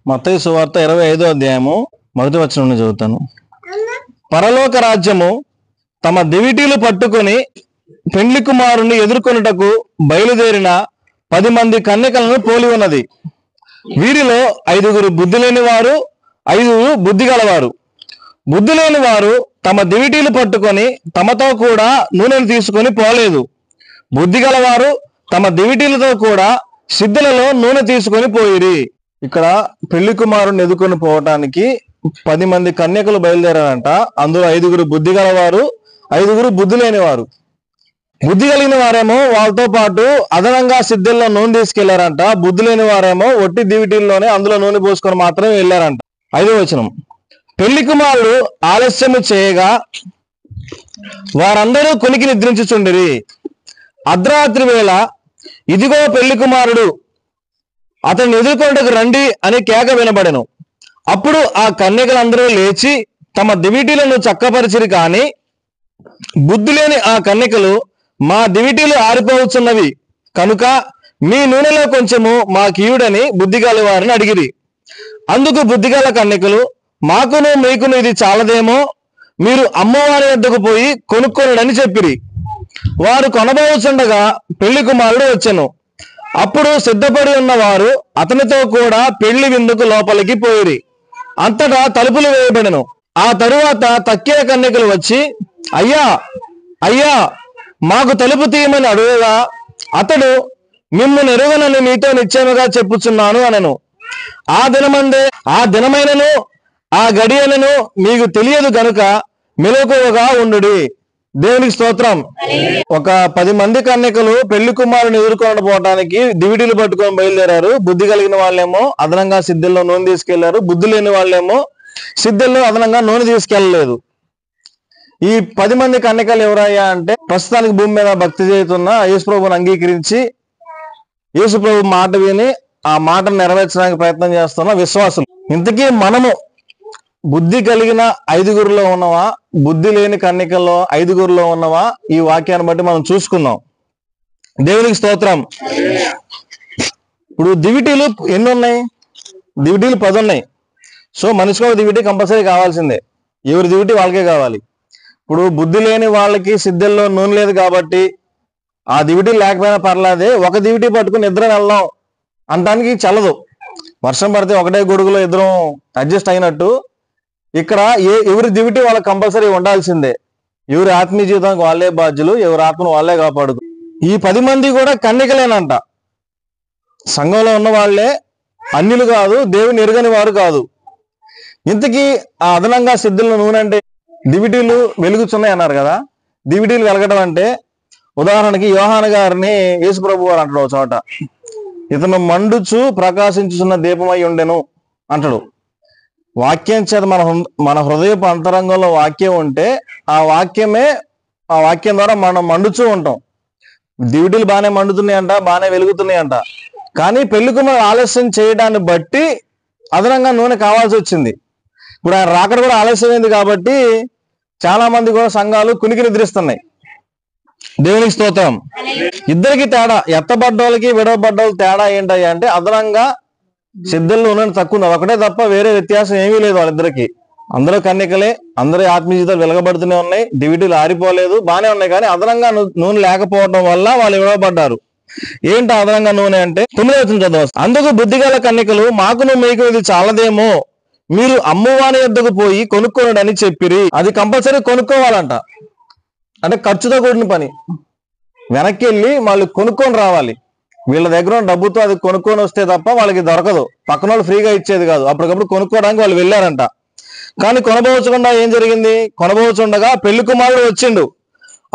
మత్తయి సువార్త 25వ అధ్యాయము 1వ వచనం నుండి చదువుతాను. పరలోక రాజ్యము తమ దివిటీలు పట్టుకొని పెండ్లి కుమారుని ఎదుర్కొనుటకు బయలుదేరిన 10 మంది కన్యకలను పోలి ఉన్నది. వీరిలో 5 బుద్ధి లేని వారు, 5 బుద్ధి గలవారు. బుద్ధి లేని వారు తమ దివిటీలు పట్టుకొని తమతో కూడా నూనెను తీసుకొని పోలేదు. బుద్ధి గలవారు తమ దివిటీలతో కూడా సిద్ధులలో నూనె తీసుకొని పోయిరి. ఇక్కడ పెళ్లి కుమారుని ఎదుర్కొని పోవటానికి 10 మంది కన్యకలు బయలుదేరారంట. అందులో 5 బుద్ధి గలవారు, 5 బుద్ధి లేని వారు. బుద్ధి కలిగిన వారేమో వాళ్ళతో పాటు అదనంగా సిద్ధుల్లో నూనె తీసుకెళ్లారంట. బుద్ధి లేని వారేమో ఒట్టి దివిటీల్లోనే అందులో నూనె పోసుకొని మాత్రమే వెళ్ళారంట. 5వ వచనం, పెళ్లి కుమారుడు ఆలస్యము చేయగా వారందరూ కొనికి నిద్రించుచుండిరి. అర్ధరాత్రి వేళ ఇదిగో పెళ్లి కుమారుడు, అతన్ని ఎదుర్కొంటకు రండి అని కేక వినబడెను. అప్పుడు ఆ కన్యకలందరూ లేచి తమ దివిటీలను చక్కపరిచిరి. కాని బుద్ధి లేని ఆ కన్యకలు, మా దివిటీలు ఆరిపోవచ్చున్నవి కనుక మీ నూనెలో కొంచెము మాకీయుడని బుద్ధిగల వారిని అడిగిరి. అందుకు బుద్ధిగల కన్యకలు, మాకును మీకును ఇది చాలదేమో, మీరు అమ్మవారి వద్దకు పోయి కొనుక్కొనుడని చెప్పిరి. వారు కొనబోచుండగా పెళ్లి కుమారుడు వచ్చెను. అప్పుడు సిద్ధపడి ఉన్న వారు అతనితో కూడా పెళ్లి విందుకు లోపలికి పోయిరి. అంతటా తలుపులు వేయబడెను. ఆ తరువాత తక్కిన కన్యకలు వచ్చి, అయ్యా అయ్యా మాకు తలుపు తీయమని అడుగగా అతడు, మిమ్మును ఎరుగనని మీతో నిశ్చయముగా చెప్పుచున్నాను అనెను. ఆ దినమైనను ఆ గడియనను మీకు తెలియదు గనుక మెలకువగా ఉండుడి. దేవునికి స్తోత్రం. ఒక 10 మంది కన్యకలు పెళ్లి కుమారుని ఎదుర్కొని పోవటానికి దివిటీలు పట్టుకొని బయలుదేరారు. బుద్ధి కలిగిన వాళ్ళేమో అదనంగా సిద్ధుల్లో నూనె తీసుకెళ్లారు. బుద్ధి లేని వాళ్ళేమో సిద్ధుల్లో అదనంగా నూనె తీసుకెళ్లలేదు. ఈ 10 మంది కన్యకలు ఎవరయ్యా అంటే, ప్రస్తుతానికి భూమి మీద భక్తి చేస్తున్న యేసుప్రభుని అంగీకరించి యేసుప్రభు మాట విని ఆ మాటను నెరవేర్చడానికి ప్రయత్నం చేస్తున్న విశ్వాసులు. ఇంతకీ మనము బుద్ధి కలిగిన 5 ఉన్నవా, బుద్ధి లేని కన్యకల్లో 5 ఉన్నవా? ఈ వాక్యాన్ని బట్టి మనం చూసుకుందాం. దేవునికి స్తోత్రం. ఇప్పుడు దివిటీలు ఎన్ని ఉన్నాయి? దివిటీలు 10 ఉన్నాయి. సో మనిషికి ఒక దివిటీ కంపల్సరీ కావాల్సిందే. ఎవరి దివిటీ వాళ్ళకే కావాలి. ఇప్పుడు బుద్ధి లేని వాళ్ళకి సిద్ధుల్లో నూనె లేదు కాబట్టి ఆ దివిటీ లేకపోయినా పర్లేదే, ఒక దివిటీ పట్టుకుని ఇద్దరం వెళ్దాం అనడానికి చల్లదు. వర్షం పడితే ఒకటే గొడుగులో ఇద్దరం అడ్జస్ట్ అయినట్టు ఇక్కడ ఎవరి దివిటీ వాళ్ళకి కంపల్సరీ ఉండాల్సిందే. ఎవరి ఆత్మీయ జీవితానికి వాళ్ళే బాధ్యులు, ఎవరి ఆత్మను వాళ్ళే కాపాడుకు. ఈ 10 మంది కూడా కన్యకలేనంట. సంఘంలో ఉన్న వాళ్ళే, అన్యులు కాదు, దేవుని ఎరుగని వారు కాదు. ఇంతకీ ఆ అదనంగా సిద్ధుల నూనె అంటే దివిటీలు వెలుగుతున్నాయి అన్నారు కదా. దివిటీలు వెలగడం అంటే, ఉదాహరణకి యోహాను గారిని యేసుప్రభు వారు అంటాడు ఒక చోట, ఇతను మండుచు ప్రకాశించుచున్న దీపమై ఉండెను అంటాడు. వాక్యం చేత మన హృదయపు అంతరంగంలో వాక్యం ఉంటే ఆ వాక్యం ద్వారా మనం మండుచూ ఉంటాం. దివిటీలు బాగానే మండుతున్నాయంట, బాగానే వెలుగుతున్నాయంట. కానీ పెళ్లి కుమారుడు ఆలస్యం చేయడాన్ని బట్టి అదనంగా నూనె కావాల్సి వచ్చింది. ఇప్పుడు ఆయన రాకడ కూడా ఆలస్యమైంది కాబట్టి చాలా మంది కూడా సంఘాలు కునికి నిద్రిస్తున్నాయి. దేవునికి స్తోత్రం. ఇద్దరికి తేడా, ఎత్తబడ్డోళ్ళకి విడవబడ్డోళ్ళకి తేడా ఏంటయ్యా అంటే, అదనంగా సిద్ధుల్లో నూనె తక్కువ ఉంది, ఒకటే తప్ప వేరే వ్యత్యాసం ఏమీ లేదు వాళ్ళిద్దరికి. అందరూ కన్యకలే, అందరి ఆత్మీయ జీవితాలు వెలగబడుతూనే ఉన్నాయి, దివిటీలు ఆరిపోలేదు, బాగానే ఉన్నాయి. కానీ అదనంగా నూనె లేకపోవడం వల్ల వాళ్ళు విడవబడ్డారు. ఏంటి అదనంగా నూనె అంటే, 9వ వచనం చదవచ్చు. అందుకు బుద్ధిగల కన్యకలు, మాకును మీకు ఇది చాలదేమో, మీరు అమ్మవారి వద్దకు పోయి కొనుక్కోనడని చెప్పిరి. అది కంపల్సరీ కొనుక్కోవాలంట. అంటే ఖర్చుతో కూడిన పని. వెనక్కి వెళ్ళి వాళ్ళు కొనుక్కొని రావాలి. వీళ్ళ దగ్గర డబ్బుతో అది కొనుక్కొని వస్తే తప్ప వాళ్ళకి దొరకదు. పక్కన వాళ్ళు ఫ్రీగా ఇచ్చేది కాదు. అప్పటికప్పుడు కొనుక్కోవడానికి వాళ్ళు వెళ్ళారంట. కానీ కొనబోచకుండా ఏం జరిగింది? కొనబోచుండగా పెళ్లి కుమారుడు వచ్చిండు.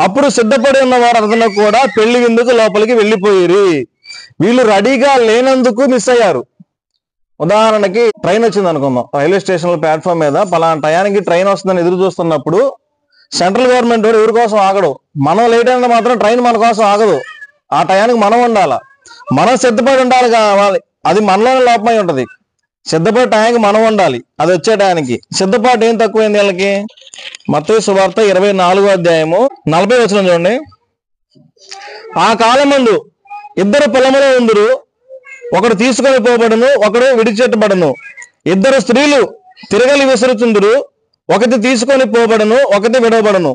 అప్పుడు సిద్ధపడి ఉన్న వారు అతను కూడా పెళ్లి విందుకు లోపలికి వెళ్ళిపోయిరి. వీళ్ళు రెడీగా లేనందుకు మిస్ అయ్యారు. ఉదాహరణకి ట్రైన్ వచ్చింది అనుకుందాం, రైల్వే స్టేషన్ ప్లాట్ఫామ్ మీద పలానా టయానికి ట్రైన్ వస్తుందని ఎదురు చూస్తున్నప్పుడు సెంట్రల్ గవర్నమెంట్ ఎవరి కోసం ఆగడు. మనం లేట్ అయినా మాత్రం ట్రైన్ మన కోసం ఆగదు. ఆ టయానికి మనం ఉండాలి, మనం సిద్ధపడి ఉండాలి కావాలి. అది మనలోనే లోపమై ఉంటది. సిద్ధపడే టయానికి మనం ఉండాలి. అది వచ్చే టయానికి సిద్ధపాటు ఏం తక్కువైంది వీళ్ళకి? మత్తయి సువార్త 24వ అధ్యాయము 40వ వచనం చూడండి. ఆ కాలమందు 2 పొలములో ఉందురు, ఒకడు తీసుకొని పోబడును, ఒకడు విడిచిపెట్టబడును. ఇద్దరు స్త్రీలు తిరగలి విసురుచుందురు, ఒకటి తీసుకొని పోబడను, ఒకటి విడవబడను.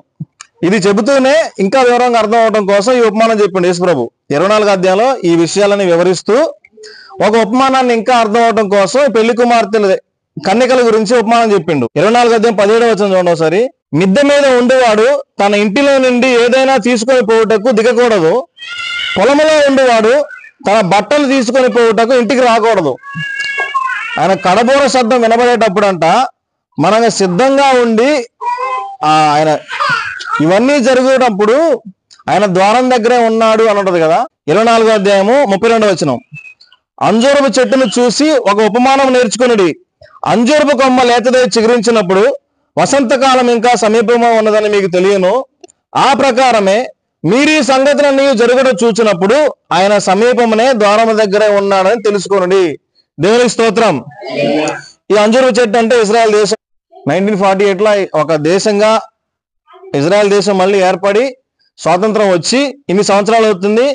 ఇది చెబుతూనే ఇంకా వివరంగా అర్థం అవడం కోసం ఈ ఉపమానం చెప్పిండు యేసుప్రభు. 24వ అధ్యాయంలో ఈ విషయాలని వివరిస్తూ ఒక ఉపమానాన్ని ఇంకా అర్థం అవడం కోసం పెళ్లి కుమార్తెల కన్యకల గురించి ఉపమానం చెప్పిండు. 24వ అధ్యాయం 17వ వచనం చూడండి ఒకసారి. మిద్దె మీద ఉండేవాడు తన ఇంటిలో నుండి ఏదైనా తీసుకొని పోవుటకు దిగకూడదు, పొలములో ఉండేవాడు తన బట్టలు తీసుకొని పోవుటకు ఇంటికి రాకూడదు. ఆయన కడబోర శబ్దం వినబడేటప్పుడు అంట మనం సిద్ధంగా ఉండి ఆయన ఇవన్నీ జరిగేటప్పుడు ఆయన ద్వారం దగ్గరే ఉన్నాడు అని ఉంటది కదా. 24వ అధ్యాయము 32వ వచనం. అంజూరపు చెట్టును చూసి ఒక ఉపమానం నేర్చుకునుడి. అంజూరపు కొమ్మ లేతదై చిగురించినప్పుడు వసంతకాలం ఇంకా సమీపంగా ఉన్నదని మీకు తెలియను. ఆ ప్రకారమే మీరు ఈ సంగతులన్నీ జరగడం చూచినప్పుడు ఆయన సమీపమునే ద్వారం దగ్గరే ఉన్నాడని తెలుసుకొనుడి. దేవునికి స్తోత్రం. ఈ అంజూరపు చెట్టు అంటే ఇజ్రాయెల్ దేశం 1948లో ఒక దేశంగా ఇజ్రాయెల్ దేశం మళ్ళీ ఏర్పడి స్వాతంత్రం వచ్చి ఇన్ని సంవత్సరాలు అవుతుంది.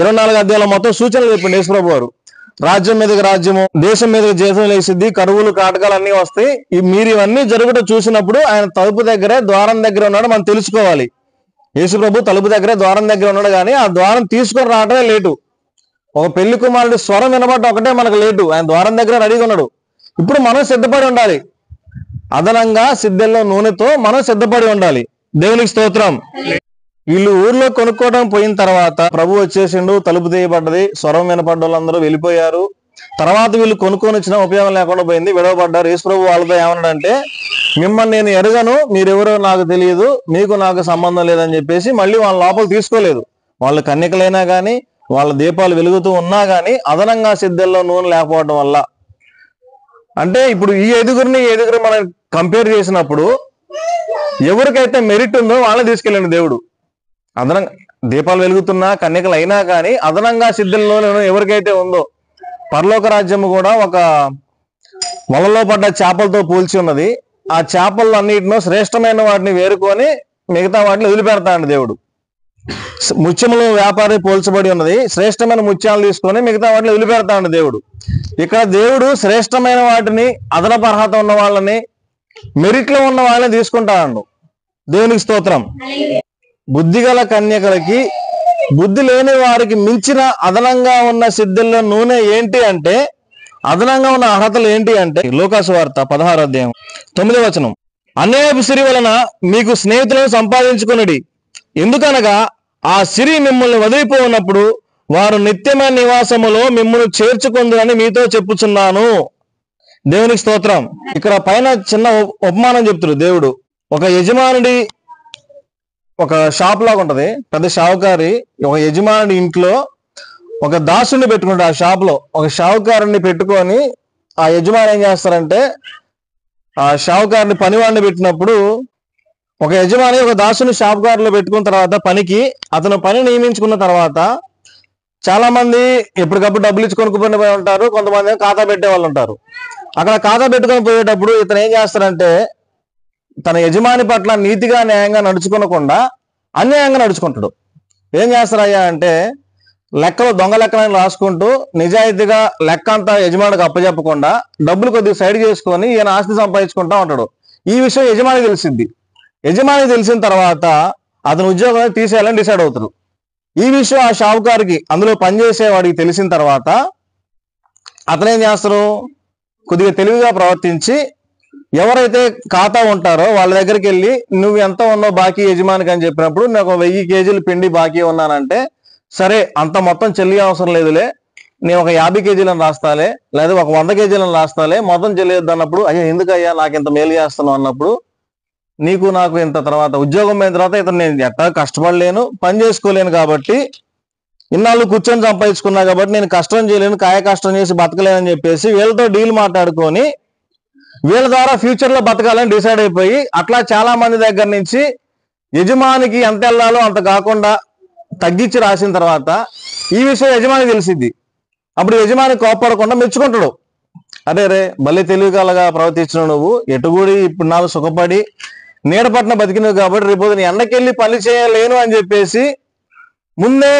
24వ అధ్యాయంలో మొత్తం సూచనలు చెప్పింది యేసుప్రభు వారు. రాజ్యం మీదకి రాజ్యము, దేశం మీదకి దేశం లేసిద్ది, కరువులు కాటకాలు అన్నీ వస్తాయి. మీరు ఇవన్నీ జరుగుతూ చూసినప్పుడు ఆయన తలుపు దగ్గరే ద్వారం దగ్గర ఉన్నాడు మనం తెలుసుకోవాలి. యేసుప్రభు తలుపు దగ్గరే ద్వారం దగ్గర ఉన్నాడు, కానీ ఆ ద్వారం తీసుకొని రావడమే లేటు. ఒక పెళ్లి కుమారుడి స్వరం వినబడ్డ ఒకటే మనకు లేటు. ఆయన ద్వారం దగ్గర రెడీగా ఉన్నాడు. ఇప్పుడు మనం సిద్ధపడి ఉండాలి. అదనంగా సిద్ధంలో నూనెతో మనం సిద్ధపడి ఉండాలి. దేవునికి స్తోత్రం. వీళ్ళు ఊర్లో కొనుక్కోవడం పోయిన తర్వాత ప్రభు వచ్చేసిండు, తలుపు తీయబడ్డది, స్వరం వినపడ్డ వాళ్ళందరూ వెళ్ళిపోయారు. తర్వాత వీళ్ళు కొనుక్కొని వచ్చిన ఉపయోగం లేకుండా పోయింది, విడవబడ్డారు. యేసుప్రభు వాళ్ళతో ఏమన్నాడంటే, మిమ్మల్ని నేను ఎరగను, మీరెవరో నాకు తెలియదు, మీకు నాకు సంబంధం లేదని చెప్పేసి మళ్ళీ వాళ్ళ లోపల తీసుకోలేదు. వాళ్ళు కన్యకలైనా కానీ వాళ్ళ దీపాలు వెలుగుతూ ఉన్నా కానీ అదనంగా సిద్ధంలో నూనె లేకపోవడం వల్ల, అంటే ఇప్పుడు ఈ ఐదుగురు మనం కంపేర్ చేసినప్పుడు ఎవరికైతే మెరిట్ ఉందో వాళ్ళని తీసుకెళ్ళండి దేవుడు. అదనంగా దీపాలు వెలుగుతున్నా కన్యకలు అయినా కానీ అదనంగా సిద్ధంలో ఎవరికైతే ఉందో, పరలోక రాజ్యము కూడా ఒక వలలో పడ్డ చేపలతో పోల్చి ఉన్నది. ఆ చేపలు అన్నిటినో శ్రేష్టమైన వాటిని వేరుకొని మిగతా వాటిని వదిలిపెడతాడు దేవుడు. ముత్యములు వ్యాపారి పోల్చబడి ఉన్నది, శ్రేష్టమైన ముత్యాలు తీసుకొని మిగతా వాటిని వదిలిపెడతాడు దేవుడు. ఇక్కడ దేవుడు శ్రేష్టమైన వాటిని, అదనపు అర్హత ఉన్న వాళ్ళని, మెరిట్ లో ఉన్న వాళ్ళని తీసుకుంటాడు. దేవునికి స్తోత్రం. బుద్ధిగల కన్యకలకి బుద్ధి లేని వారికి మించిన అదనంగా ఉన్న సిద్ధుల్లో నూనె ఏంటి అంటే, అదనంగా ఉన్న అర్హతలు ఏంటి అంటే, లూకాసు వార్త 16వ అధ్యాయం 9వ వచనం. అన్యాయపు సిరి వలన మీకు స్నేహితులను సంపాదించుకొనుడి, ఎందుకనగా ఆ సిరి మిమ్మల్ని వదిలిపోయినప్పుడు వారు నిత్యమైన నివాసములో మిమ్మల్ని చేర్చుకుందని మీతో చెప్పుచున్నాను. దేవునికి స్తోత్రం. ఇక్కడ పైన చిన్న ఉపమానం చెప్తాడు దేవుడు. ఒక యజమానుడి ఒక షాప్ లాగా ఉంటది, పెద్ద షావుకారి ఒక యజమానుడి ఇంట్లో ఒక దాసుని పెట్టుకుంటాడు. ఆ షాప్ లో ఒక షావుకారుని పెట్టుకొని ఆ యజమాని ఏం చేస్తారంటే, ఆ షావుకారుని పనివాడిని పెట్టినప్పుడు ఒక యజమాని ఒక దాసుని షాపుకారులో పెట్టుకున్న తర్వాత పనికి అతను పని నియమించుకున్న తర్వాత చాలా మంది ఎప్పటికప్పుడు డబ్బులు ఇచ్చి కొనుక్కుని పోయి ఉంటారు, కొంతమంది ఖాతా పెట్టే వాళ్ళు ఉంటారు. అక్కడ ఖాతా పెట్టుకొని పోయేటప్పుడు ఇతను ఏం చేస్తారంటే, తన యజమాని పట్ల నీతిగా న్యాయంగా నడుచుకోకుండా అన్యాయంగా నడుచుకుంటాడు. ఏం చేస్తారయ్యా అంటే, లెక్కలు దొంగ లెక్కలను రాసుకుంటూ నిజాయితీగా లెక్క అంతా యజమానికి అప్పచెప్పకుండా డబ్బులు కొద్దిగా సైడ్ చేసుకొని ఈయన ఆస్తి సంపాదించుకుంటా ఉంటాడు. ఈ విషయం యజమానికి తెలిసింది. యజమానికి తెలిసిన తర్వాత అతను ఉద్యోగం తీసేయాలని డిసైడ్ అవుతాడు. ఈ విషయం ఆ షావుకారికి, అందులో పనిచేసేవాడికి తెలిసిన తర్వాత అతను ఏం చేస్తారు, కొద్దిగా తెలివిగా ప్రవర్తించి ఎవరైతే ఖాతా ఉంటారో వాళ్ళ దగ్గరికి వెళ్ళి, నువ్వు ఎంత ఉన్నావు బాకీ యజమానికి అని చెప్పినప్పుడు, నాకు 1000 కేజీలు పిండి బాకీ ఉన్నానంటే, సరే అంత మొత్తం చెల్లి అవసరం లేదులే, నేను ఒక 50 కేజీలను రాస్తాలే, లేదా ఒక 100 కేజీలను రాస్తాలే, మొత్తం చెల్లియొద్దు అన్నప్పుడు, అయ్యా ఎందుకయ్యా నాకు ఇంత మేలు చేస్తున్నావు అన్నప్పుడు, నీకు నాకు ఇంత తర్వాత ఉద్యోగం అయిన తర్వాత ఇతను నేను ఎట్టా కష్టపడలేను, పని చేసుకోలేను, కాబట్టి ఇన్నాళ్ళు కూర్చొని సంపాదించుకున్నా కాబట్టి నేను కష్టం చేయలేను, కాయ కష్టం చేసి బతకలేనని చెప్పేసి వీళ్ళతో డీల్ మాట్లాడుకొని వీళ్ళ ద్వారా ఫ్యూచర్ లో బతకాలని డిసైడ్ అయిపోయి, అట్లా చాలా మంది దగ్గర నుంచి యజమానికి ఎంత వెళ్ళాలో అంత కాకుండా తగ్గించి రాసిన తర్వాత ఈ విషయం యజమానికి తెలిసిద్ది. అప్పుడు యజమాని కోపడకుండా మెచ్చుకుంటాడు. అరే రే భలే తెలివికలగా ప్రవర్తించిన నువ్వు, ఎటుగూడి ఇప్పుడు నాకు సుఖపడి నీడపట్న బతికినవు కాబట్టి రేపు నీ ఎండకెళ్ళి పని చేయలేను అని చెప్పేసి ముందే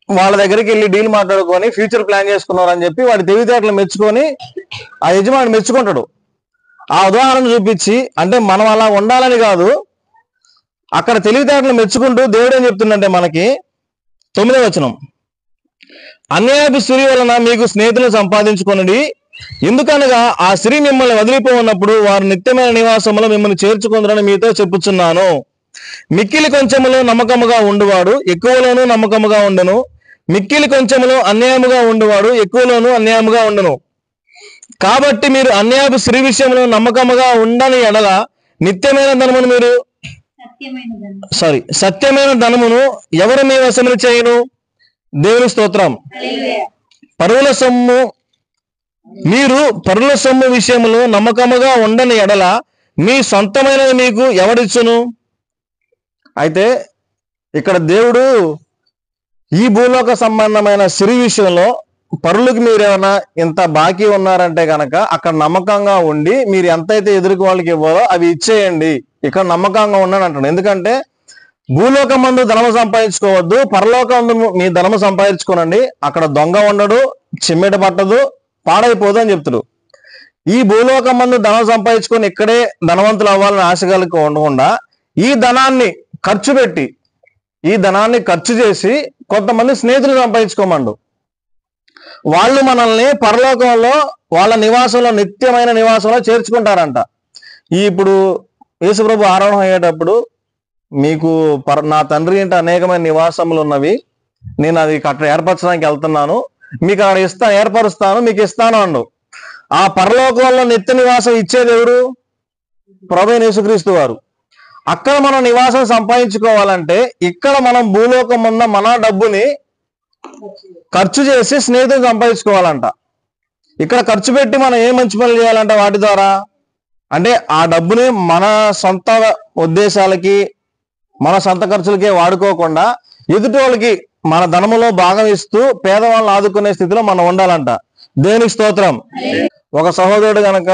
వాళ్ళ దగ్గరికి వెళ్ళి డీల్ మాట్లాడుకొని ఫ్యూచర్ ప్లాన్ చేసుకున్నారు అని చెప్పి వాడి తెలివితేటలు మెచ్చుకొని ఆ యజమాని మెచ్చుకుంటాడు. ఆ ఉదాహరణ చూపించి, అంటే మనం అలా ఉండాలని కాదు, అక్కడ తెలివితేటలు మెచ్చుకుంటూ దేవుడు ఏం చెప్తుందంటే మనకి 9వ వచనం, అన్యాయపు స్త్రీ వలన మీకు స్నేహితులను సంపాదించుకొనుడి, ఎందుకనగా ఆ స్త్రీ మిమ్మల్ని వదిలిపోన్నప్పుడు వారు నిత్యమైన నివాసంలో మిమ్మల్ని చేర్చుకుందరని మీతో చెప్పుచున్నాను. మిక్కిలి కొంచెములో నమ్మకముగా ఉండువాడు ఎక్కువలోనూ నమ్మకముగా ఉండను, మిక్కిలి కొంచెములో అన్యాయముగా ఉండువాడు ఎక్కువలోనూ అన్యాయముగా ఉండను. కాబట్టి మీరు అన్యాయపు స్త్రీ విషయంలో నమ్మకముగా ఉండని ఎడల నిత్యమైన ధనమును మీరు సత్యమైన ధనమును ఎవరు మీ వశములు చేయను? దేవుని స్తోత్రం. పరువుల సొమ్ము మీరు పరుల సొమ్ము విషయంలో నమ్మకముగా ఉండని ఎడల మీ సొంతమైనది మీకు ఎవడిచ్చును? అయితే ఇక్కడ దేవుడు ఈ భూలోక సంబంధమైన సిరి విషయంలో పరులకు మీరు ఏమైనా ఇంత బాకీ ఉన్నారంటే కనుక అక్కడ నమ్మకంగా ఉండి మీరు ఎంతైతే ఎదురుకు వాళ్ళకి ఇవ్వాలో అవి ఇచ్చేయండి, ఇక్కడ నమ్మకంగా ఉండని అంటాడు. ఎందుకంటే భూలోకం మందు ధనము సంపాదించుకోవద్దు, పరలోకం మీ ధనము సంపాదించుకోనండి, అక్కడ దొంగ ఉండడు, చిమ్మెట పట్టదు, పాడైపోదు అని చెప్తాడు. ఈ భూలోకం మందు ధనం సంపాదించుకొని ఇక్కడే ధనవంతులు అవ్వాలని ఆశ కలిగి ఉండకుండా ఈ ధనాన్ని ఖర్చు చేసి కొంతమంది స్నేహితులు సంపాదించుకోమండు. వాళ్ళు మనల్ని పరలోకంలో వాళ్ళ నివాసంలో నిత్యమైన నివాసంలో చేర్చుకుంటారంట. ఇప్పుడు యేసుప్రభు ఆరోహణం అయ్యేటప్పుడు మీకు నా తండ్రి ఇంట అనేకమైన నివాసములు ఉన్నవి, నేను అది అక్కడ ఏర్పరచడానికి వెళ్తున్నాను, మీకు అక్కడ ఏర్పరుస్తాను, మీకు ఇస్తాను అండు. ఆ పరలోకంలో నిత్య నివాసం ఇచ్చేది ఎవరు? ప్రభువైన యేసుక్రీస్తు వారు. అక్కడ మనం నివాసం సంపాదించుకోవాలంటే ఇక్కడ మనం భూలోకం ఉన్న మన డబ్బుని ఖర్చు చేసి స్నేహితులు సంపాదించుకోవాలంట. ఇక్కడ ఖర్చు పెట్టి మనం ఏ మంచి పనులు చేయాలంట వాటి ద్వారా? అంటే ఆ డబ్బుని మన సొంత ఉద్దేశాలకి మన సొంత ఖర్చులకే వాడుకోకుండా ఎదుటి వాళ్ళకి మన ధనములో భాగం ఇస్తూ పేదవాళ్ళని ఆదుకునే స్థితిలో మనం ఉండాలంట. దేవునికి స్తోత్రం. ఒక సహోదరుడు గనక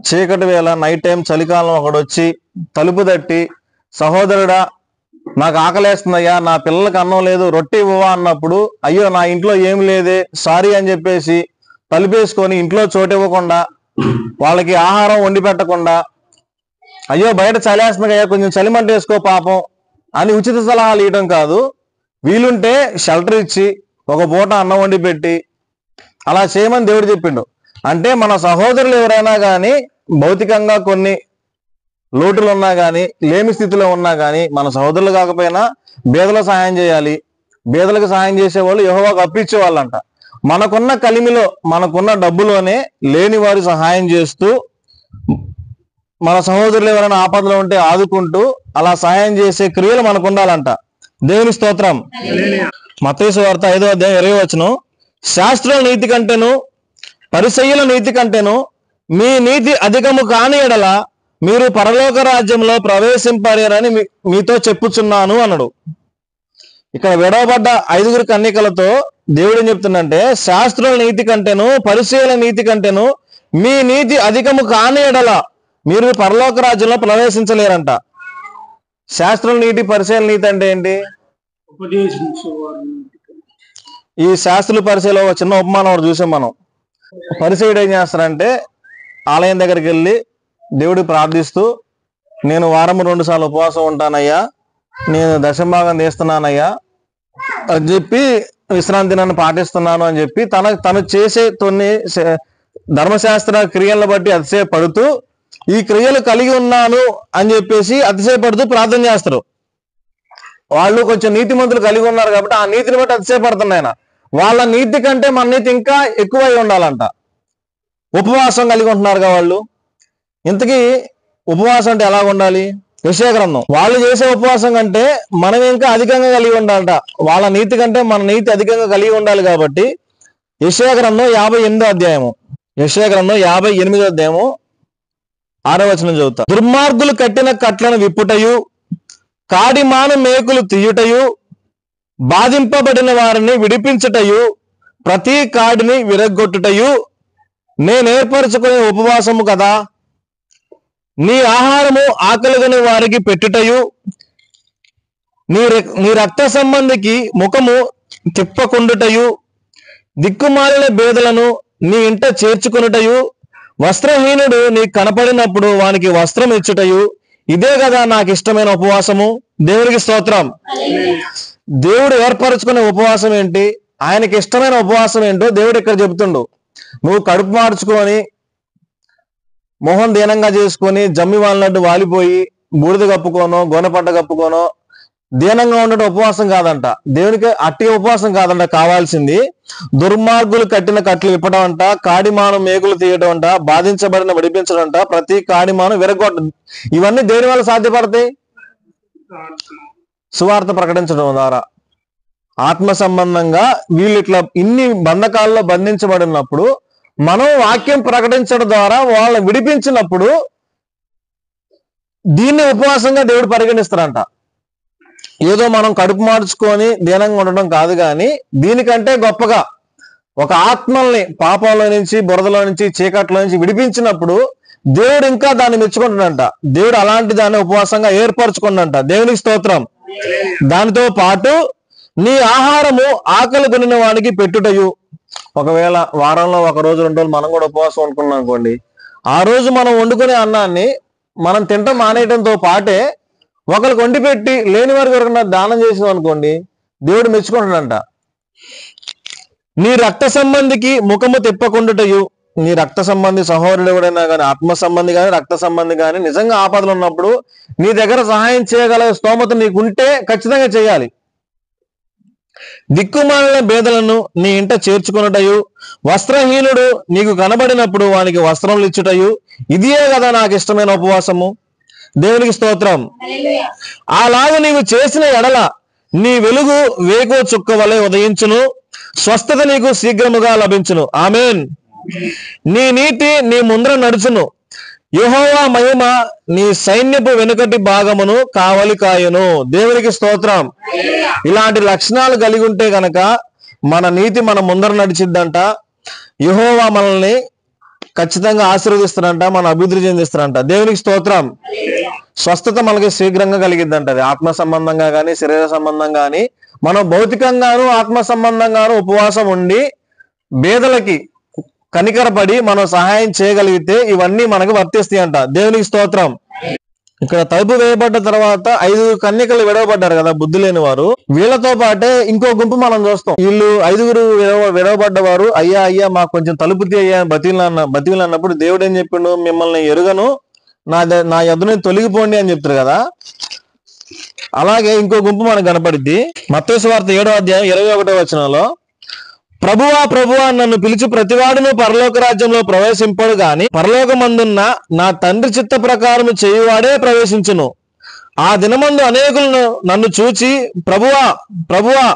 చీకటి వేళ నైట్ టైం చలికాలం ఒకడు వచ్చి తలుపు తట్టి, సహోదరుడా నాకు ఆకలేస్తుందయ్యా, నా పిల్లలకి అన్నం లేదు, రొట్టె ఇవ్వవా అన్నప్పుడు, అయ్యో నా ఇంట్లో ఏం లేదే సారీ అని చెప్పేసి తలుపేసుకొని ఇంట్లో చోటు ఇవ్వకుండా వాళ్ళకి ఆహారం వండి పెట్టకుండా, అయ్యో బయట చలేస్తుందయ్యా కొంచెం చలిమంట వేసుకో పాపం అని ఉచిత సలహాలు ఇవ్వడం కాదు, వీలుంటే షెల్టర్ ఇచ్చి ఒక పూట అన్నం వండి పెట్టి అలా చేయమని దేవుడు చెప్పిండు. అంటే మన సహోదరులు ఎవరైనా కానీ భౌతికంగా కొన్ని లోటులు ఉన్నా కానీ లేమి స్థితిలో ఉన్నా కానీ మన సహోదరులు కాకపోయినా బేదలకు సహాయం చేయాలి. బేదలకు సహాయం చేసేవాళ్ళు యెహోవాకు అప్పించేవాళ్ళంట. మనకున్న కలిమిలో మనకున్న డబ్బులోనే లేని వారి సహాయం చేస్తూ మన సహోదరులు ఎవరైనా ఆపదలో ఉంటే ఆదుకుంటూ అలా సహాయం చేసే క్రియలు మనకు ఉండాలంట. దేవుని స్తోత్రం. మత్తయి సువార్త 5వ అధ్యాయం 20వ వచనం, శాస్త్రుల నీతి కంటేను పరిసయ్యుల నీతి కంటేను మీ నీతి అధికము కాని ఎడల మీరు పరలోక రాజ్యంలో ప్రవేశింపలేరని మీతో చెప్పుచున్నాను అన్నాడు. ఇక్కడ విడవబడ్డ 5 కన్యకలతో దేవుడు ఏం చెప్తుందంటే, శాస్త్రుల నీతి కంటేను పరిసయ్యుల నీతి కంటేను మీ నీతి అధికము కాని ఎడల మీరు పరలోక రాజ్యంలో ప్రవేశించలేరంట. శాస్త్రుల నీతి పరిసయ్యుల నీతి అంటే ఏంటి? ఈ శాస్త్రుల పరిచయలో ఒక చిన్న ఉపమానం ఒకటి చూసాం మనం. పరిచయుడు ఏం చేస్తారంటే ఆలయం దగ్గరికి వెళ్ళి దేవుడికి ప్రార్థిస్తూ, నేను వారం 2 సార్లు ఉపవాసం ఉంటానయ్యా, నేను దశమభాగం తీస్తున్నానయ్యా అని చెప్పి విశ్రాంతి నన్ను పాటిస్తున్నాను అని చెప్పి తను చేసే కొన్ని ధర్మశాస్త్ర క్రియలను బట్టి అతిశయపడుతూ ఈ క్రియలు కలిగి ఉన్నాను అని చెప్పేసి అతిశయపడుతూ ప్రార్థన చేస్తారు. వాళ్ళు కొంచెం నీతిమంతులు కలిగి ఉన్నారు కాబట్టి ఆ నీతిని బట్టి అతిశయపడుతుంది ఆయన. వాళ్ళ నీతి కంటే మన నీతి ఇంకా ఎక్కువై ఉండాలంట. ఉపవాసం కలిగి ఉంటున్నారుగా వాళ్ళు. ఇంతకీ ఉపవాసం అంటే ఎలా ఉండాలి? యెషయా గ్రంథం, వాళ్ళు చేసే ఉపవాసం కంటే మనం ఇంకా అధికంగా కలిగి ఉండాలంట. వాళ్ళ నీతి కంటే మన నీతి అధికంగా కలిగి ఉండాలి కాబట్టి యెషయా గ్రంథం 58వ అధ్యాయము 58వ అధ్యాయము 6వ వచనం చదువుతా. దుర్మార్గులు కట్టిన కట్లను విప్పుటయు, కాడిమాను మేకులు తీయుటయు, బాధింపబడిన వారిని విడిపించుటయు, ప్రతి కాడిని విరగొట్టుటయు నేను ఏర్పరచుకునే ఉపవాసము కదా. నీ ఆహారము ఆకలిగొని వారికి పెట్టుటయు, నీ రక్త సంబంధికి ముఖము తిప్పకుండుటయు, దిక్కుమాలిన బేదలను నీ ఇంట చేర్చుకొనుటయు, వస్త్రహీనుడు నీ కనపడినప్పుడు వానికి వస్త్రం ఇచ్చుటయు, ఇదే కదా నాకు ఇష్టమైన ఉపవాసము. దేవునికి స్తోత్రం. దేవుడు ఏర్పరచుకునే ఉపవాసం ఏంటి, ఆయనకి ఇష్టమైన ఉపవాసం ఏంటో దేవుడు ఇక్కడ చెబుతుండు. నువ్వు కడుపు మార్చుకొని మొహం దీనంగా చేసుకొని జమ్మి వాళ్ళనట్టు వాలిపోయి బూడిద కప్పుకోనో గోనెపట్ట కప్పుకోనో దీనంగా ఉండటం ఉపవాసం కాదంట. దేవునికి అట్టి ఉపవాసం కాదంట. కావాల్సింది దుర్మార్గులు కట్టిన కట్లు విప్పడం అంట, కాడిమాను మేకులు తీయటం అంట, బాధించబడిన విడిపించడం అంట, ప్రతి కాడిమాను విరగొట్ట. ఇవన్నీ దేని వల్ల సాధ్యపడతాయి? సువార్త ప్రకటించడం ద్వారా. ఆత్మ సంబంధంగా వీళ్ళు ఇట్లా ఇన్ని బంధకాల్లో బంధించబడినప్పుడు మనం వాక్యం ప్రకటించడం ద్వారా వాళ్ళని విడిపించినప్పుడు దీన్ని ఉపవాసంగా దేవుడు పరిగణిస్తారంట. ఏదో మనం కడుపు మార్చుకొని దీనంగా ఉండడం కాదు, కానీ దీనికంటే గొప్పగా ఒక ఆత్మల్ని పాపంలో నుంచి, బురదలో నుంచి, చీకట్లో నుంచి విడిపించినప్పుడు దేవుడు ఇంకా దాన్ని మెచ్చుకుంటాడంట. దేవుడు అలాంటి దాన్ని ఉపవాసంగా ఏర్పరచుకుందంట. దేవునికి స్తోత్రం. దానితో పాటు నీ ఆహారము ఆకలి కొనిన వానికి పెట్టుటయు. ఒకవేళ వారంలో ఒక రోజు 2 రోజులు మనం కూడా ఉపవాసం వండుకున్నాం అనుకోండి, ఆ రోజు మనం వండుకునే అన్నాన్ని మనం తింటాం మానేయడంతో పాటే ఒకరికి వండి పెట్టి లేని వారికి ఎవరికన్నా దానం చేసాం అనుకోండి, దేవుడు మెచ్చుకుంటాడంట. నీ రక్త సంబంధికి ముఖము తిప్పకుండుటయు. నీ రక్త సంబంధి సహోదరుడు ఎవడైనా కానీ, ఆత్మ సంబంధి కానీ, రక్త సంబంధి కానీ నిజంగా ఆపదలు ఉన్నప్పుడు నీ దగ్గర సహాయం చేయగల స్తోమత నీకుంటే ఖచ్చితంగా చేయాలి. దిక్కుమాలిన బేదలను నీ ఇంట చేర్చుకున్నటయు, వస్త్రహీనుడు నీకు కనబడినప్పుడు వానికి వస్త్రములు ఇచ్చుటయు, ఇదియే కదా నాకు ఇష్టమైన ఉపవాసము. దేవునికి స్తోత్రం. అలాగ నీవు చేసిన ఎడల నీ వెలుగు వేకువ చుక్క వలె ఉదయించును, స్వస్థత నీకు శీఘ్రముగా లభించును. ఆమేన్. నీ నీతి నీ ముందర నడుచును, యెహోవా మహిమ నీ సైన్యపు వెనుకటి భాగమును కావలి కాయును. దేవునికి స్తోత్రం. ఇలాంటి లక్షణాలు కలిగి ఉంటే గనక మన నీతి మన ముందర నడిచిద్దంట. యెహోవా మనల్ని ఖచ్చితంగా ఆశీర్వదిస్తారంట, మన అభివృద్ధి చెందిస్తారంట. దేవునికి స్తోత్రం. స్వస్థత మనకి శీఘ్రంగా కలిగిద్దంట. అది ఆత్మ సంబంధంగా కానీ, శరీర సంబంధంగా కానీ, మనం భౌతికంగాను ఆత్మ సంబంధంగాను ఉపవాసం ఉండి బేదలకి కనికరపడి మనం సహాయం చేయగలిగితే ఇవన్నీ మనకు వర్తిస్తాయి అంట. దేవునికి స్తోత్రం. ఇక్కడ తలుపు వేయబడ్డ తర్వాత 5 కన్యకలు విడవబడ్డారు కదా, బుద్ధి లేని వారు. వీళ్ళతో పాటే ఇంకో గుంపు మనం చూస్తాం. వీళ్ళు 5 విడవబడ్డవారు. అయ్యా అయ్యా మాకు కొంచెం తలుపు తీయ్యా బతిలు అన్నప్పుడు దేవుడు ఏం చెప్పిండు, మిమ్మల్ని ఎరుగను, నా యొద్దను తొలగిపోండి అని చెప్తారు కదా. అలాగే ఇంకో గుంపు మనకు కనపడిద్ది. మత్తయి సువార్త 7వ అధ్యాయం 21వ వచనంలో, ప్రభువా ప్రభువా నన్ను పిలిచి ప్రతివాడును పరలోక రాజ్యంలో ప్రవేశింపడు గాని పరలోకమందున్న నా తండ్రి చిత్త ప్రకారము చేయువాడే ప్రవేశించును. ఆ దినమందు అనేకులను నన్ను చూచి, ప్రభువా ప్రభువా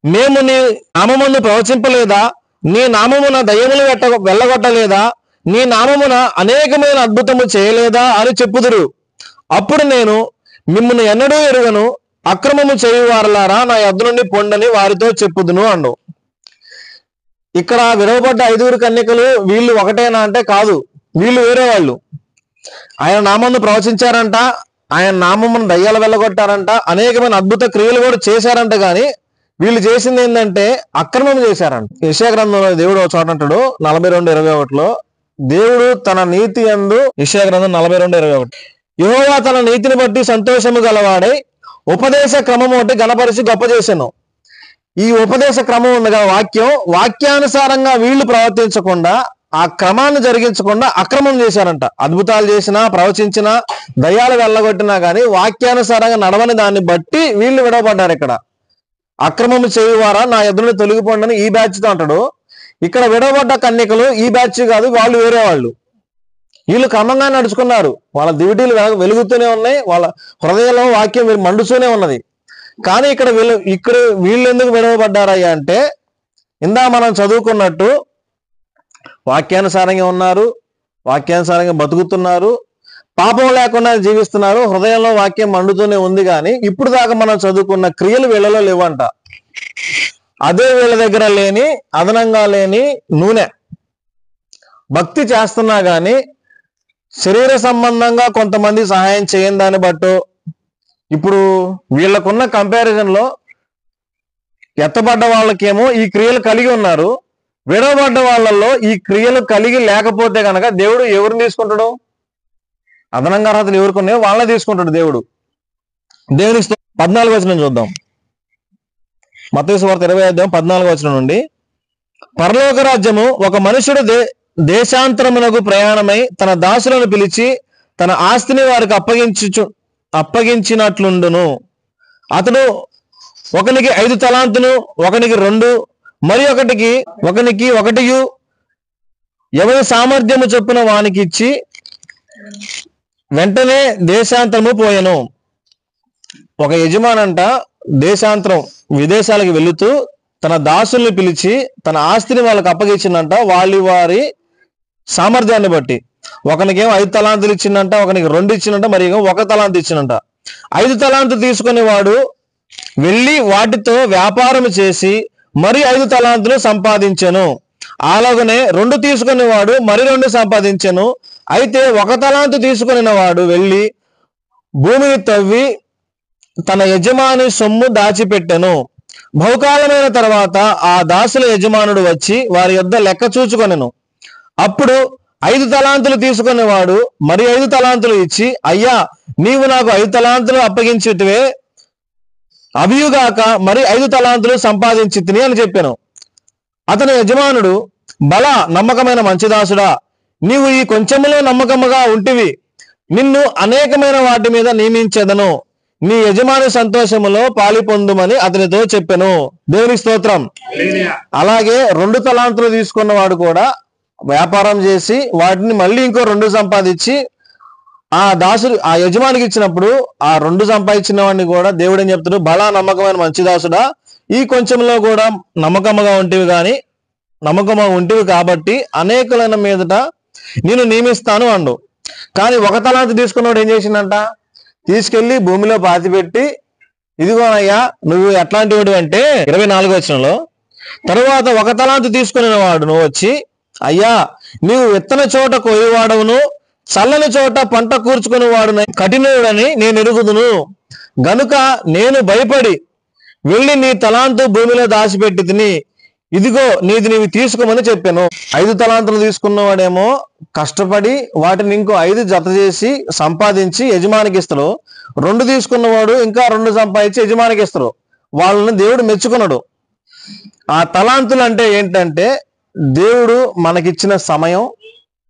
మేము నీ నామమును ప్రవచింపలేదా, నీ నామమున దయ్యములు వెళ్ళగొట్టలేదా, నీ నామమున అనేకమైన అద్భుతము చేయలేదా అని చెప్పుదురు. అప్పుడు నేను మిమ్మల్ని ఎన్నడూ ఎరుగను, అక్రమము చేయువారలారా నా యొద్ద నుండి పొండని వారితో చెప్పుదును అను. ఇక్కడ విడవబడ్డ 5 కన్యకలు వీళ్ళు ఒకటేనా అంటే కాదు, వీళ్ళు వేరే వాళ్ళు. ఆయన నామమును ప్రవచించారంట, ఆయన నామమును దయ్యాలు వెళ్ళగొట్టారంట, అనేకమైన అద్భుత క్రియలు కూడా చేశారంట. కానీ వీళ్ళు చేసింది ఏంటంటే అక్రమం చేశారంట. యెషయా గ్రంథంలో దేవుడు ఒక చోట అంటాడు 42:21లో, దేవుడు తన నీతి యందు, యెషయా గ్రంథం 42:21, యెహోవా తన నీతిని బట్టి సంతోషము గలవాడై ఉపదేశ క్రమం ఒకటి గణపరిచి గొప్ప చేశాను. ఈ ఉపదేశ క్రమం ఉంది కదా, వాక్యానుసారంగా వీళ్ళు ప్రవర్తించకుండా, ఆ క్రమాన్ని జరిగించకుండా అక్రమం చేశారంట. అద్భుతాలు చేసినా, ప్రవచించినా, దయ్యాలు వెళ్ళగొట్టినా కానీ వాక్యానుసారంగా నడవని దాన్ని బట్టి వీళ్ళు విడవబడ్డారు. ఇక్కడ అక్రమము చేయువారా నా ఎదురుని తొలగిపోండి ఈ బ్యాచ్తో అంటాడు. ఇక్కడ విడవబడ్డ కన్యకలు ఈ బ్యాచ్ కాదు, వాళ్ళు వేరే వాళ్ళు. వీళ్ళు క్రమంగా నడుచుకున్నారు. వాళ్ళ దివిటీలు వెలుగుతూనే ఉన్నాయి, వాళ్ళ హృదయంలో వాక్యం మండుతూనే ఉన్నది. కానీ ఇక్కడ వీళ్ళు ఎందుకు విడవబడ్డారయ్యా అంటే, ఇందా మనం చదువుకున్నట్టు వాక్యానుసారంగా ఉన్నారు, వాక్యానుసారంగా బతుకుతున్నారు, పాపం లేకుండా జీవిస్తున్నారు, హృదయంలో వాక్యం మండుతూనే ఉంది. కానీ ఇప్పుడు దాకా మనం చదువుకున్న క్రియలు వీళ్ళలో లేవంట. అదే వీళ్ళ దగ్గర లేని, అదనంగా లేని నూనె. భక్తి చేస్తున్నా కానీ శరీర సంబంధంగా కొంతమంది సహాయం చేయని దాన్ని బట్టో, ఇప్పుడు వీళ్ళకున్న కంపారిజన్ లో ఎత్తబడ్డ వాళ్ళకేమో ఈ క్రియలు కలిగి ఉన్నారు, విడవబడ్డ వాళ్ళల్లో ఈ క్రియలు కలిగి లేకపోతే కనుక దేవుడు ఎవరిని తీసుకుంటాడు? అదనంగా అర్హతలు ఎవరుకున్నాయో వాళ్ళని తీసుకుంటాడు దేవుడు. దేవుని 14వ వచనం చూద్దాం. మత్తయి సువార్త 20వ అధ్యాయం 14వ వచనం నుండి, పరలోక రాజ్యము ఒక మనుషుడు దేశాంతరమునకు ప్రయాణమై తన దాసులను పిలిచి తన ఆస్తిని వారికి అప్పగించినట్లుండును. అతడు ఒకనికి 5 తలాంతులు, ఒకనికి 2, మరి ఒకనికి 1 ఎవరి సామర్థ్యము చొప్పున వానికి ఇచ్చి వెంటనే దేశాంతరము పోయెను. ఒక యజమానంట దేశాంతరం విదేశాలకు వెళుతూ తన దాసుల్ని పిలిచి తన ఆస్తిని వాళ్ళకి అప్పగించిందంట. వారి సామర్థ్యాన్ని బట్టి ఒకనికేమో 5 తలాంతులు ఇచ్చిందంట, ఒకనికి 2 ఇచ్చిందంట, మరి 1 తలాంతు ఇచ్చిందంట. 5 తలాంతు తీసుకుని వాడు వెళ్ళి వాటితో వ్యాపారం చేసి మరి 5 తలాంతులు సంపాదించెను. అలాగనే 2 తీసుకుని వాడు మరి 2 సంపాదించెను. అయితే 1 తలాంతు తీసుకుని వాడు వెళ్ళి భూమిని తవ్వి తన యజమాని సొమ్ము దాచిపెట్టెను. బహుకాలమైన తర్వాత ఆ దాసుల యజమానుడు వచ్చి వారి యొద్ద లెక్క చూచుకొనెను. అప్పుడు 5 తలాంతులు తీసుకుని వాడు మరి 5 తలాంతులు ఇచ్చి, అయ్యా, నీవు నాకు 5 తలాంతులు అప్పగించితివే, అవియుగాక మరి 5 తలాంతులు సంపాదించితిని అని చెప్పాను. అతని యజమానుడు, బల నమ్మకమైన మంచిదాసుడా, నీవు ఈ కొంచెములో నమ్మకముగా ఉంటివి, నిన్ను అనేకమైన వాటి మీద నియమించెదను, నీ యజమాని సంతోషములో పాలిపొందుమని అతనితో చెప్పెను. దేవుని స్తోత్రం. అలాగే 2 తలాంతులు తీసుకున్నవాడు కూడా వ్యాపారం చేసి వాటిని మళ్ళీ ఇంకో 2 సంపాదించి ఆ యజమానికి ఇచ్చినప్పుడు ఆ 2 సంపాదించిన వాడిని కూడా దేవుడు ఏం చెప్తాడు? బలా నమ్మకమైన మంచిదాసుడా, ఈ కొంచెంలో కూడా నమ్మకముగా ఉంటివి కాబట్టి అనేకులైన మీదట నేను నియమిస్తాను అండు. కానీ 1 తలాంతు తీసుకున్నవాడు ఏం చేసిందంట? తీసుకెళ్లి భూమిలో పాతిపెట్టి, ఇదిగోనయ్యా నువ్వు ఎట్లాంటి వాడు అంటే 24వ వచనంలో, తరువాత 1 తలాంతు తీసుకుని వాడు నువ్వు వచ్చి, అయ్యా, నీవు విత్తన చోట కోయివాడవును, చల్లని చోట పంట కూర్చుకుని వాడు కఠినుడని నేను ఎరుగుదును గనుక నేను భయపడి వెళ్ళి నీ తలాంతు భూమిలో దాచిపెట్టి తిని, ఇదిగో నీది నీవు తీసుకోమని చెప్పాను. 5 తలాంతులు తీసుకున్నవాడేమో కష్టపడి వాటిని ఇంకో 5 జత చేసి సంపాదించి యజమానికి ఇస్తాడు. 2 తీసుకున్నవాడు ఇంకా 2 సంపాదించి యజమానికి ఇస్తాడు. వాళ్ళని దేవుడు మెచ్చుకున్నాడు. ఆ తలాంతులు అంటే ఏంటంటే దేవుడు మనకిచ్చిన సమయం,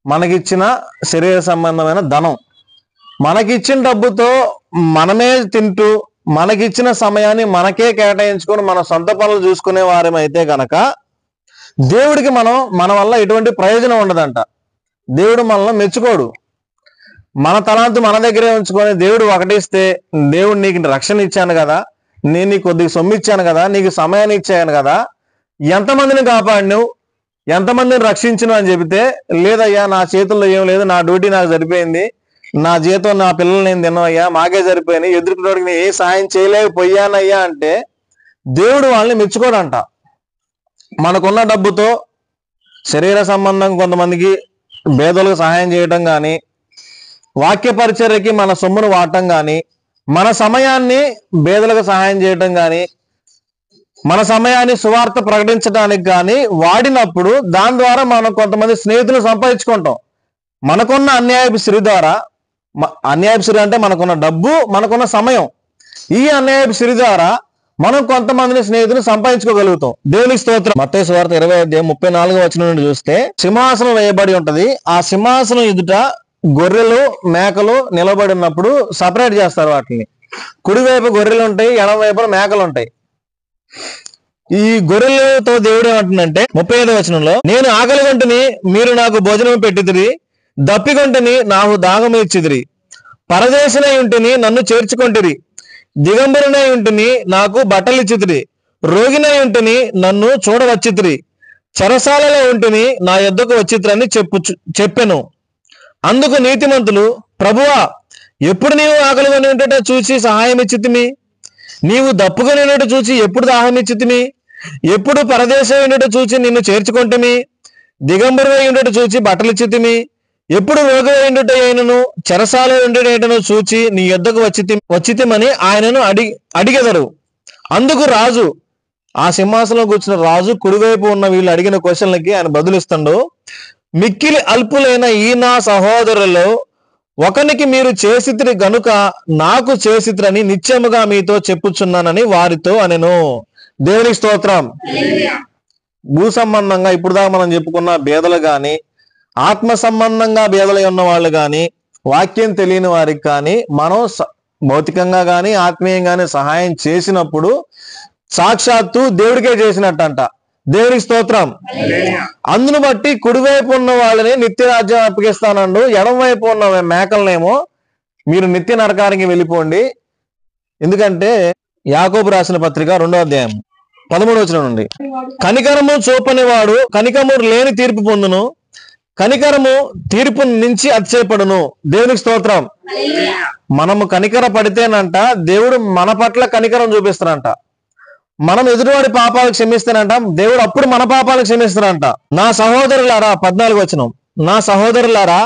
మనకిచ్చిన శరీర సంబంధమైన ధనం, మనకిచ్చిన డబ్బుతో మనమే తింటూ మనకిచ్చిన సమయాన్ని మనకే కేటాయించుకొని మన సొంత పనులు చూసుకునే వారమైతే కనుక దేవుడికి మన వల్ల ఎటువంటి ప్రయోజనం ఉండదంట. దేవుడు మనల్ని మెచ్చుకోడు. మన తలాంతు మన దగ్గరే ఉంచుకొని దేవుడు ఒకటిస్తే, దేవుడు నీకు రక్షణ ఇచ్చాను కదా, నేను నీకు కొద్దిగా సొమ్ము ఇచ్చాను కదా, నీకు సమయాన్ని ఇచ్చాను కదా, ఎంతమందిని కాపాడినవు, ఎంతమందిని రక్షించను అని చెబితే, లేదయ్యా నా చేతుల్లో ఏం లేదు, నా డ్యూటీ నాకు సరిపోయింది, నా జీతం నా పిల్లలు నేను తిన్నవయ్యా, మాకే సరిపోయినాయి, ఎదుర్కొనడానికి నేను ఏ సాయం చేయలేకపోయానయ్యా అంటే దేవుడు వాళ్ళని మెచ్చుకోడంట. మనకున్న డబ్బుతో శరీర సంబంధం కొంతమందికి పేదలకు సహాయం చేయటం కానీ, వాక్య పరిచర్యకి మన సొమ్మును వాడటం కానీ, మన సమయాన్ని పేదలకు సహాయం చేయటం కానీ, మన సమయాన్ని సువార్త ప్రకటించడానికి కానీ వాడినప్పుడు దాని ద్వారా మనం కొంతమంది స్నేహితులు సంపాదించుకుంటాం. మనకున్న అన్యాయపు శ్రీ ద్వారా, అన్యాయపు శ్రీ అంటే మనకున్న డబ్బు, మనకున్న సమయం, ఈ అన్యాయపు శ్రీ ద్వారా మనం కొంతమందిని స్నేహితులు సంపాదించుకోగలుగుతాం. దేవుని స్తోత్రం. మత్తయి సువార్త 20వ అధ్యాయం 34వ వచనం నుండి చూస్తే, సింహాసనం వేయబడి ఉంటది. ఆ సింహాసనం ఎదుట గొర్రెలు మేకలు నిలబడి ఉన్నప్పుడు సపరేట్ చేస్తారు వాటిని. కుడివైపు గొర్రెలు ఉంటాయి, ఎడమ వైపున మేకలు ఉంటాయి. ఈ గొర్రెలతో దేవుడు ఏమంటుందంటే 35వ వచనంలో, నేను ఆకలి గొంటిని, మీరు నాకు భోజనం పెట్టిదిరి, దప్పిగొంటిని, నాకు దాహం ఇచ్చిదిరి, పరదేశినై ఉంటిని, నన్ను చేర్చుకొంటిరి, దిగంబరునై ఉంటిని, నాకు బట్టలు ఇచ్చితిరి, రోగినై ఉంటిని, నన్ను చూడవచ్చితిరి, చెరసాలలో ఉంటిని, నా యొద్దకు వచ్చితిరని చెప్పెను. అందుకు నీతిమంతులు, ప్రభువా, ఎప్పుడు నీవు ఆకలిగొని ఉంటే చూసి సహాయం ఇచ్చితిమి, నీవు దప్పుకొని ఉన్నట్టు చూసి ఎప్పుడు దాహం ఇచ్చితిమి, ఎప్పుడు పరదేశం ఉన్నట్టు చూసి నిన్ను చేర్చుకుంటుమి, దిగంబరువై ఉన్నట్టు చూసి బట్టలు ఇచ్చితిమి, ఎప్పుడు రోగమైనను చెరసాల ఉండుటను చూచి నీ యొద్దకు వచ్చితిమని ఆయనను అడిగెదరు. అందుకు రాజు, ఆ సింహాసనంలో కూర్చున్న రాజు కుడివైపు ఉన్న వీళ్ళు అడిగిన క్వశ్చన్లకి ఆయన బదులిస్తాడు. మిక్కిలి అల్పులైన ఈ నా సహోదరులలో ఒకనికి మీరు చేసితిరి గనుక నాకు చేసితిరని నిత్యముగా మీతో చెప్పుచున్నానని వారితో అనెను. దేవునికి స్తోత్రం. భూ సంబంధంగా ఇప్పుడు దాకా మనం చెప్పుకున్న భేదలు గాని, ఆత్మ సంబంధంగా భేదలై ఉన్న వాళ్ళు కానీ, వాక్యం తెలియని వారికి కానీ మనం భౌతికంగా కానీ ఆత్మీయంగానే సహాయం చేసినప్పుడు సాక్షాత్తు దేవుడికే చేసినట్టంట. దేవునికి స్తోత్రం. అందును బట్టి కుడివైపు ఉన్న వాళ్ళని నిత్య రాజ్యం అప్పగిస్తానండు, ఎడం వైపు ఉన్న మేకలనేమో మీరు నిత్య నరకానికి వెళ్ళిపోండి. ఎందుకంటే యాకోబు రాసిన పత్రిక 2వ అధ్యాయం 13వ వచనం నుండి, కనికరము చూపని వాడు కనికరము లేని తీర్పు పొందును, కనికరము తీర్పు నుంచి అతిశయపడును. దేవునికి స్తోత్రం. మనము కనికర పడితేనంట దేవుడు మన పట్ల కనికరం చూపిస్తారంట. మనం ఎదుటివాడి పాపాలు క్షమిస్తానంట, దేవుడు అప్పుడు మన పాపాలు క్షమిస్తారంట. నా సహోదరులారా, 14వ వచనం, నా సహోదరులారా,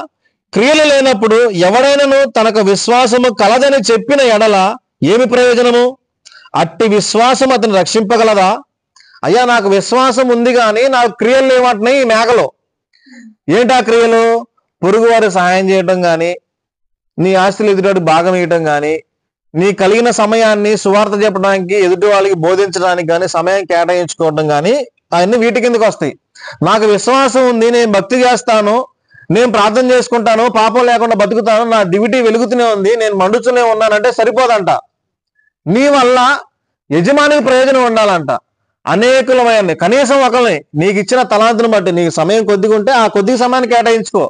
క్రియలు లేనప్పుడు ఎవడైనను తనకు విశ్వాసము కలదని చెప్పిన ఎడల ఏమి ప్రయోజనము? అట్టి విశ్వాసం అతను రక్షింపగలదా? అయ్యా, నాకు విశ్వాసం ఉంది కానీ నాకు క్రియలు లేవంటున్నాయి ఈ మేకలో. ఏంటా క్రియలు? పొరుగువారి సహాయం చేయటం కానీ, నీ ఆస్తులు ఎదుటి భాగం ఇవ్వటం కానీ, నీ కలిగిన సమయాన్ని సువార్త చెప్పడానికి ఎదుటి వాళ్ళకి బోధించడానికి కానీ సమయం కేటాయించుకోవటం కానీ, అవన్నీ వీటి కిందకు వస్తాయి. నాకు విశ్వాసం ఉంది, నేను భక్తి చేస్తాను, నేను ప్రార్థన చేసుకుంటాను, పాపం లేకుండా బతుకుతాను, నా దివిటీ వెలుగుతూనే ఉంది, నేను మండుతూనే ఉన్నానంటే సరిపోదంట. నీ వల్ల యజమానికి ప్రయోజనం ఉండాలంట. అనేకులమైన కనీసం ఒకరిని నీకు ఇచ్చిన తలాంతుని బట్టి నీకు సమయం కొద్దిగా ఉంటే ఆ కొద్దిగా సమయాన్ని కేటాయించుకో.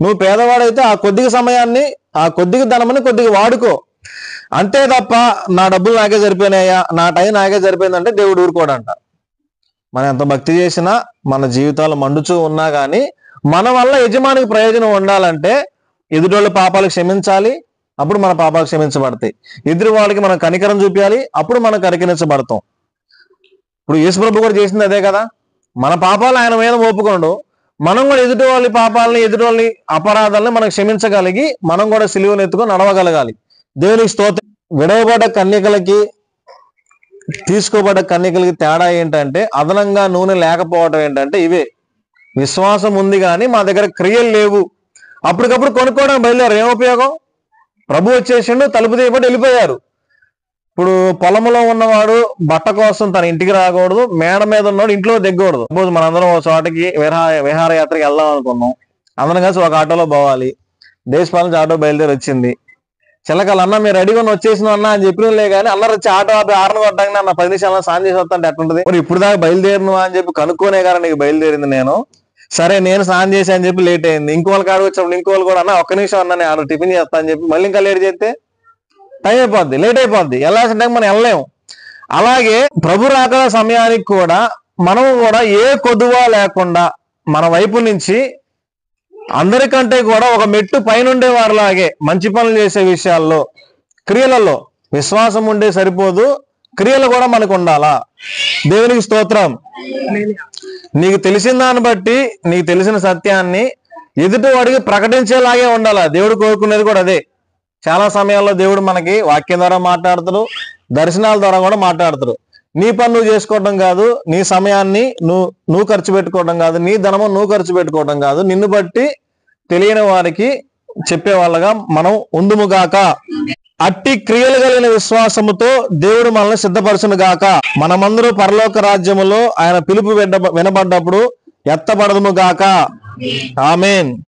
నువ్వు పేదవాడైతే ఆ కొద్దిగా సమయాన్ని, ఆ కొద్దిగా ధనమని కొద్దిగా వాడుకో. అంతే తప్ప నా డబ్బులు నాకే సరిపోయినాయా, నా టైం నాకే సరిపోయిందంటే దేవుడు ఊరుకోడంట. మనం ఎంత భక్తి చేసినా మన జీవితాలు మండుచూ ఉన్నా కానీ మన వల్ల యజమానికి ప్రయోజనం ఉండాలంటే ఎదుటోళ్ళ పాపాలు క్షమించాలి, అప్పుడు మన పాపాలు క్షమించబడతాయి. ఎదురు వాళ్ళకి మనం కనికరం చూపించాలి, అప్పుడు మనం కనికరించబడతాం. ఇప్పుడు యేసుప్రభు కూడా చేసింది అదే కదా. మన పాపాలు ఆయన మీద ఒప్పుకోండు, మనం కూడా ఎదుటి వాళ్ళ పాపాలని, ఎదుటి వాళ్ళ అపరాధాలని మనం క్షమించగలిగి మనం కూడా సిలువను ఎత్తుకొని నడవగలగాలి. దేవునికి స్తోత్రం. విడవబడ్డ కన్యకలకి తీసుకోబడ్డ కన్యకలకి తేడా ఏంటంటే, అదనంగా నూనె లేకపోవడం ఏంటంటే ఇవే. విశ్వాసం ఉంది కానీ మా దగ్గర క్రియలు లేవు. అప్పటికప్పుడు కొనుక్కోవడం బయలుదేరు, ఏం ఉపయోగం? ప్రభు వచ్చేసిండు, తలుపు తీయబడి వెళ్ళిపోయారు. ఇప్పుడు పొలంలో ఉన్నవాడు బట్ట కోసం తన ఇంటికి రాకూడదు, మేడ మీద ఉన్నవాడు ఇంట్లో దిగకూడదు. సపోజ్ మనందరం ఒక చోటకి విహారయాత్రకి వెళ్దాం అనుకున్నాం, అందరం కలిసి ఒక ఆటోలో పోవాలి. దేశపాల నుంచి ఆటో బయలుదేరి వచ్చింది. చిలకలు, అన్న మీరు రెడీగా వచ్చేసిన అన్న అని చెప్పినలే కానీ అందరు వచ్చి ఆటో ఆపి ఆరణ కొట్టంగా అన్న 10 నిమిషాలు స్నానం చేసి వస్తాంటే ఎట్లుంటది? మరి ఇప్పుడు దాకా బయలుదేరిను అని చెప్పి కనుక్కోనే కానీ నీకు బయలుదేరింది నేను. సరే నేను స్నానం చేసి అని చెప్పి లేట్ అయింది. ఇంకోళ్ళకి ఆడ వచ్చినప్పుడు ఇంకోళ్ళు కూడా అన్న 1 నిమిషం అన్న నేను టిఫిన్ చేస్తా అని చెప్పి మళ్ళీ ఇంకా లేట్ చేస్తే టైం అయిపోద్ది, లేట్ అయిపోద్ది, వెళ్ళాల్సిన టైం మనం వెళ్ళలేము. అలాగే ప్రభు రాకడ సమయానికి కూడా మనం కూడా ఏ కొదువ లేకుండా మన వైపు నుంచి అందరికంటే కూడా ఒక మెట్టు పైనుండే వారిలాగే మంచి పనులు చేసే విషయాల్లో, క్రియలలో విశ్వాసం ఉండే సరిపోదు, క్రియలు కూడా మనకు ఉండాలా. దేవునికి స్తోత్రం. నీకు తెలిసిన దాన్ని బట్టి, నీకు తెలిసిన సత్యాన్ని ఎదుటి వాడికి ప్రకటించేలాగే ఉండాలా. దేవుడు కోరుకునేది కూడా అదే. చాలా సమయాల్లో దేవుడు మనకి వాక్యం ద్వారా మాట్లాడతాడు, దర్శనాల ద్వారా కూడా మాట్లాడతాడు. నీ పని నువ్వు చేసుకోవడం కాదు, నీ సమయాన్ని నువ్వు ఖర్చు పెట్టుకోవడం కాదు, నీ ధనము నువ్వు ఖర్చు పెట్టుకోవడం కాదు, నిన్ను బట్టి తెలియని వారికి చెప్పే వాళ్ళగా మనం ఉందుముగాక. అట్టి క్రియలు కలిగిన విశ్వాసముతో దేవుడు మనల్ని సిద్ధపరచును గాక. మనమందరూ పరలోక రాజ్యములో ఆయన పిలుపు వినబడ్డప్పుడు ఎత్తబడదుము గాక. ఆమేన్.